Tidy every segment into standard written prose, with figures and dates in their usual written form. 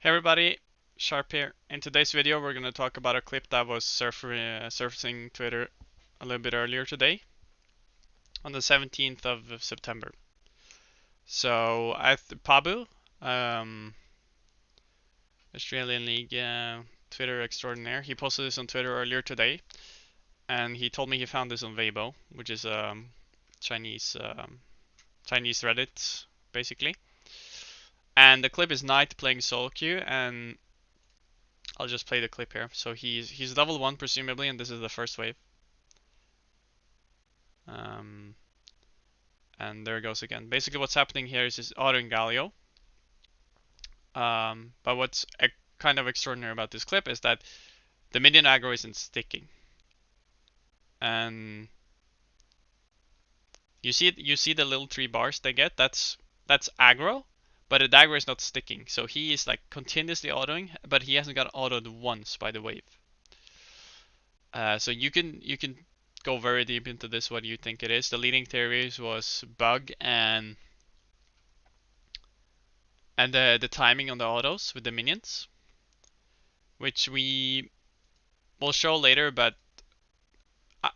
Hey everybody, Sharp here. In today's video we're going to talk about a clip that was surfacing Twitter a little bit earlier today, on the 17th of September. So Pabu, um, Australian League Twitter extraordinaire, he posted this on Twitter earlier today, and he told me he found this on Weibo, which is Chinese Chinese Reddit basically. And the clip is Knight playing solo queue, and I'll just play the clip here. So he's level 1 presumably, and this is the first wave. Um, and there it goes again. Basically what's happening here is this auto galio. But what's kind of extraordinary about this clip is that the minion aggro isn't sticking. And you see the little 3 bars they get? That's aggro, but the aggro is not sticking. So he is like continuously autoing, but he hasn't got autoed once by the wave. So you can go very deep into this, what you think it is. The leading theories was bug and the timing on the autos with the minions, which we will show later. But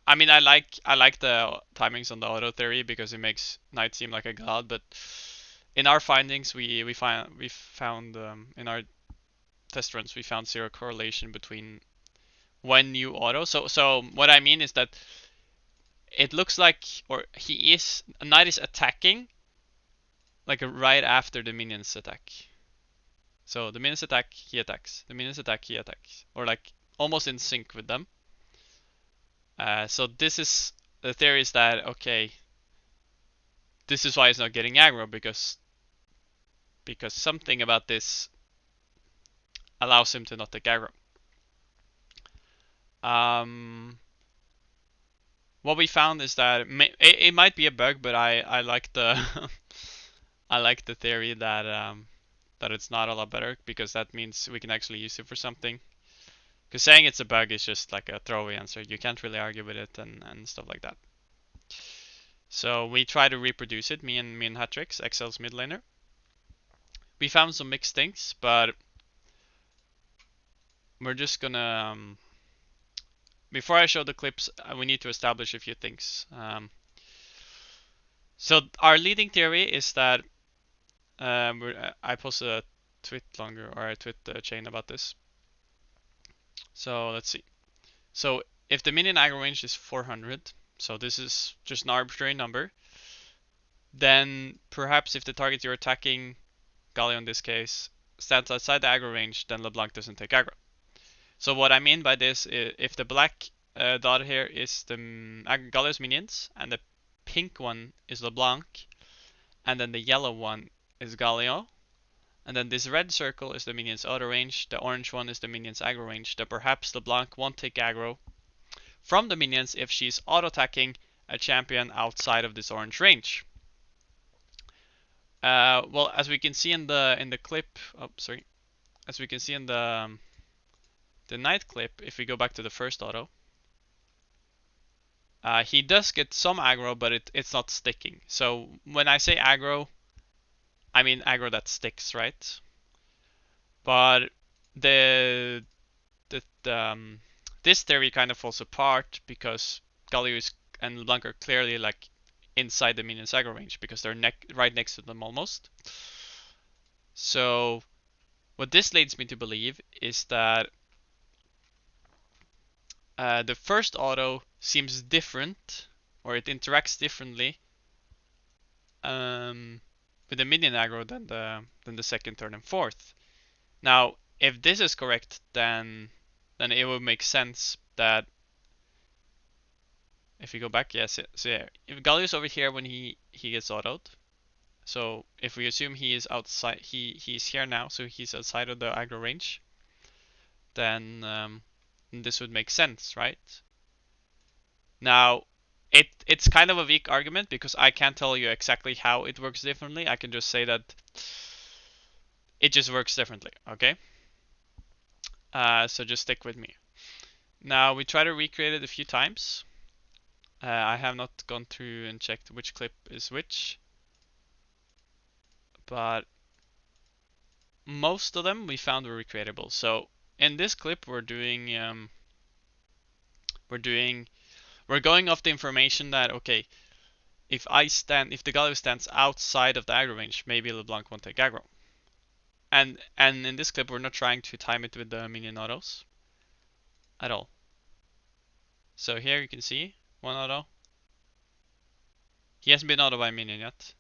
I mean, I like the timings on the auto theory because it makes Knight seem like a god. But in our findings, we found in our test runs we found zero correlation between when you auto. So what I mean is that it looks like, or Knight is attacking like right after the minions attack. So the minions attack, he attacks. The minions attack, he attacks, or like almost in sync with them. So this is the theory, is that okay, this is why he's not getting aggro, because something about this allows him to not take aggro. What we found is that it might be a bug, but I like the I like the theory that it's not a lot better, because that means we can actually use it for something. Because saying it's a bug is just like a throwaway answer. You can't really argue with it and stuff like that. So we try to reproduce it, me and Hatrix, XL's mid laner. We found some mixed things, but we're just gonna before I show the clips, we need to establish a few things. So our leading theory is that I posted a tweet chain about this. So let's see. So if the minion aggro range is 400, so this is just an arbitrary number, then perhaps if the target you're attacking, galio in this case, stands outside the aggro range, then LeBlanc doesn't take aggro. So what I mean by this is, if the black dot here is the galio's minions, and the pink one is LeBlanc, and then the yellow one is galio, and then this red circle is the minion's auto range, the orange one is the minion's aggro range, then perhaps LeBlanc won't take aggro from the minions if she's auto-attacking a champion outside of this orange range. Well, as we can see in the clip, as we can see in the Knight clip, if we go back to the first auto, he does get some aggro, but it's not sticking. So when I say aggro, I mean aggro that sticks, right? But the this theory kind of falls apart because galio and LeBlanc are clearly like inside the minion's aggro range, because they're right next to them almost. So what this leads me to believe is that the first auto seems different, or it interacts differently with the minion aggro than the second, third, and fourth. Now, if this is correct, then it would make sense that if you go back, yes, so yeah, if Galio's over here when he gets autoed, so if we assume he is outside, he's here now, so he's outside of the aggro range, then this would make sense, right? Now, it's kind of a weak argument because I can't tell you exactly how it works differently. I can just say that it just works differently, okay? So just stick with me. Now, we try to recreate it a few times. I have not gone through and checked which clip is which, but most of them we found were recreatable. So in this clip, we're going off the information that, okay, if the galio stands outside of the aggro range, maybe LeBlanc won't take aggro. And in this clip, we're not trying to time it with the minion autos at all. So here you can see one auto. He hasn't been auto by minion yet.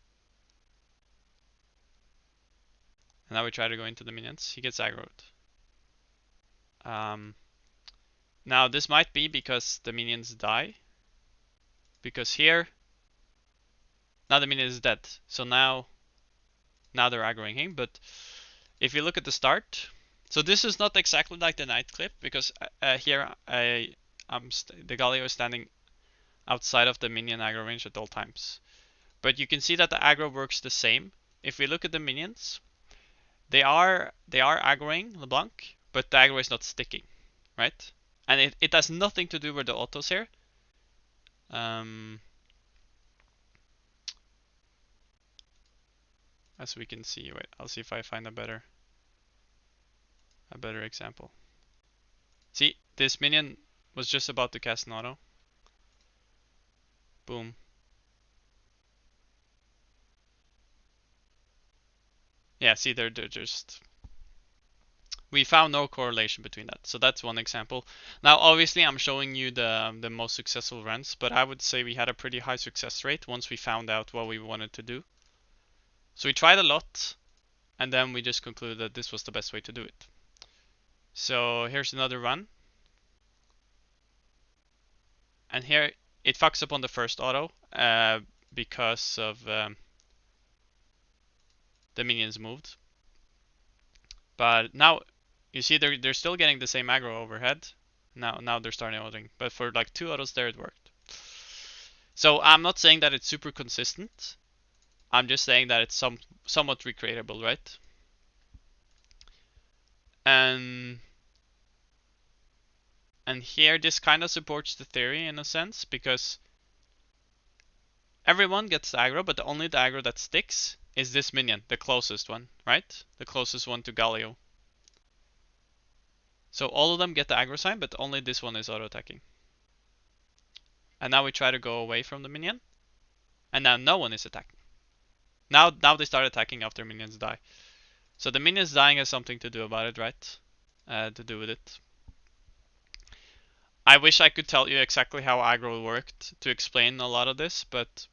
And now we try to go into the minions. He gets aggroed. Now this might be because the minions die. Because here, now the minion is dead. So now they're aggroing him. But if you look at the start, so this is not exactly like the night clip, because here the galio is standing outside of the minion aggro range at all times. But you can see that the aggro works the same. If we look at the minions, they are aggroing LeBlanc, but the aggro is not sticking, right? And it has nothing to do with the autos here. As we can see, wait, I'll see if I find a better example. See, this minion was just about to cast an auto. Boom. Yeah, see, they're just... We found no correlation between that. So that's one example. Now, obviously, I'm showing you the most successful runs, but I would say we had a pretty high success rate once we found out what we wanted to do. So we tried a lot, and then we just concluded that this was the best way to do it. So here's another run. And here it fucks up on the first auto because of the minions moved. But now you see they're still getting the same aggro overhead. Now they're starting autoing, but for like 2 autos there it worked. So I'm not saying that it's super consistent. I'm just saying that it's somewhat recreatable, right? And here this kind of supports the theory in a sense, because everyone gets the aggro, but only the aggro that sticks is this minion, the closest one, right? The closest one to Galio. So all of them get the aggro sign, but only this one is auto-attacking. And now we try to go away from the minion, and now no one is attacking. Now they start attacking after minions die. So the minions dying has something to do about it, right? To do with it. I wish I could tell you exactly how aggro worked to explain a lot of this, but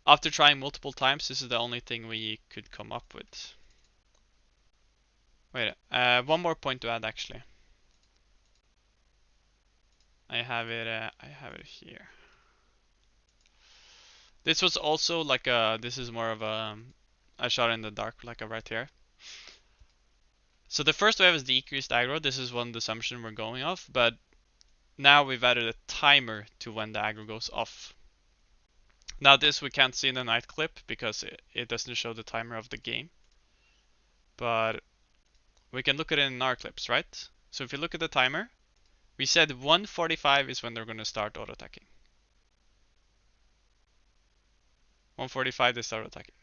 after trying multiple times, this is the only thing we could come up with. Wait, one more point to add actually. I have it here. This was also like this is more of a shot in the dark, like right here. So the first wave is decreased aggro. This is one assumption we're going off, but now we've added a timer to when the aggro goes off. Now this we can't see in the night clip because it doesn't show the timer of the game. But we can look at it in our clips, right? So if you look at the timer, we said 1:45 is when they're going to start auto-attacking. 1:45 they start attacking.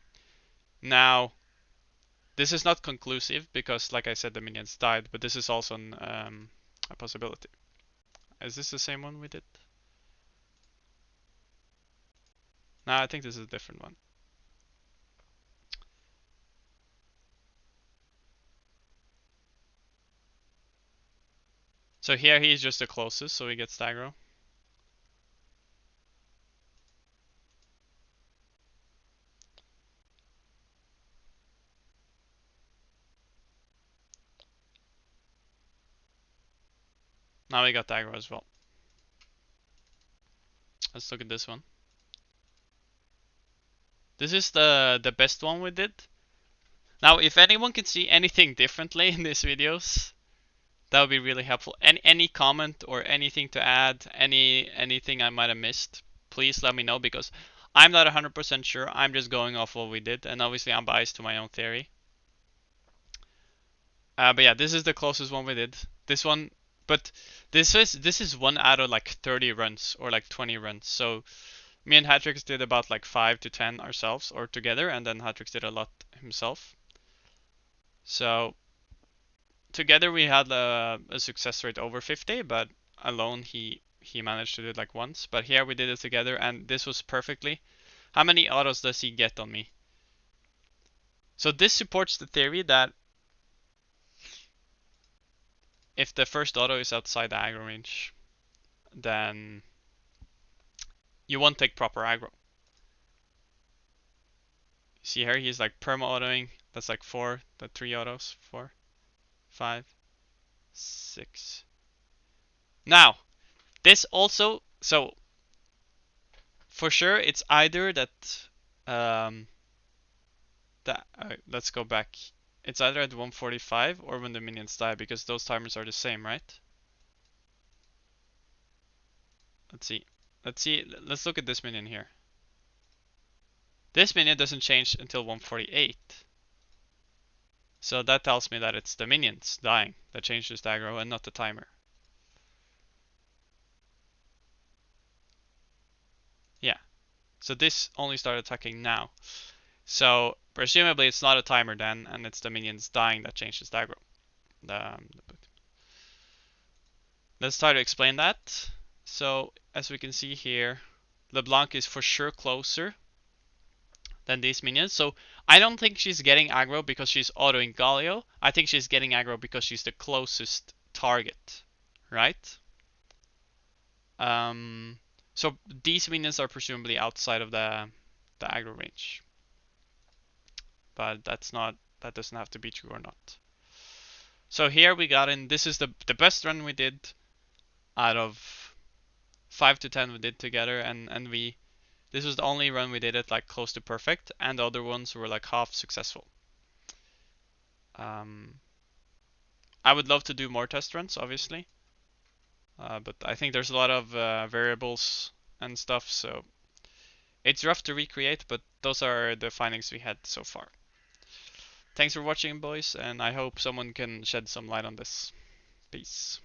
Now, this is not conclusive because, like I said, the minions died, but this is also a possibility. Is this the same one we did? No, I think this is a different one. So here he's just the closest, so he gets aggro. Now we got aggro as well. Let's look at this one. This is the best one we did. Now, if anyone can see anything differently in these videos, that would be really helpful. Any comment or anything to add, anything I might have missed, please let me know, because I'm not 100% sure. I'm just going off what we did, and obviously I'm biased to my own theory. But yeah, this is the closest one we did. This one, but this is one out of like 30 runs or like 20 runs. So me and Hatrix did about like 5 to 10 ourselves or together, and then Hatrix did a lot himself. So together we had a success rate over 50, but alone he managed to do it like once. But here we did it together, and this was perfectly. How many autos does he get on me? So this supports the theory that if the first auto is outside the aggro range, then you won't take proper aggro. See here, he's like perma autoing. That's like 4, the 3 autos. 4, 5, 6. Now, this also, so for sure it's either that, let's go back. It's either at 145 or when the minions die, because those timers are the same, right? Let's see. Let's look at this minion here. This minion doesn't change until 148. So that tells me that it's the minions dying that changes the aggro and not the timer. Yeah. So this only started attacking now. So presumably it's not a timer then, and it's the minions dying that changes the aggro. Let's try to explain that. So as we can see here, LeBlanc is for sure closer than these minions. So I don't think she's getting aggro because she's autoing Galio. I think she's getting aggro because she's the closest target, right? So these minions are presumably outside of the aggro range, but that doesn't have to be true or not. So here we got in. This is the best run we did out of 5 to 10 we did together, and this was the only run we did it like close to perfect, and the other ones were like half successful. I would love to do more test runs, obviously, but I think there's a lot of variables and stuff, so it's rough to recreate, but those are the findings we had so far. Thanks for watching, boys, and I hope someone can shed some light on this. Peace.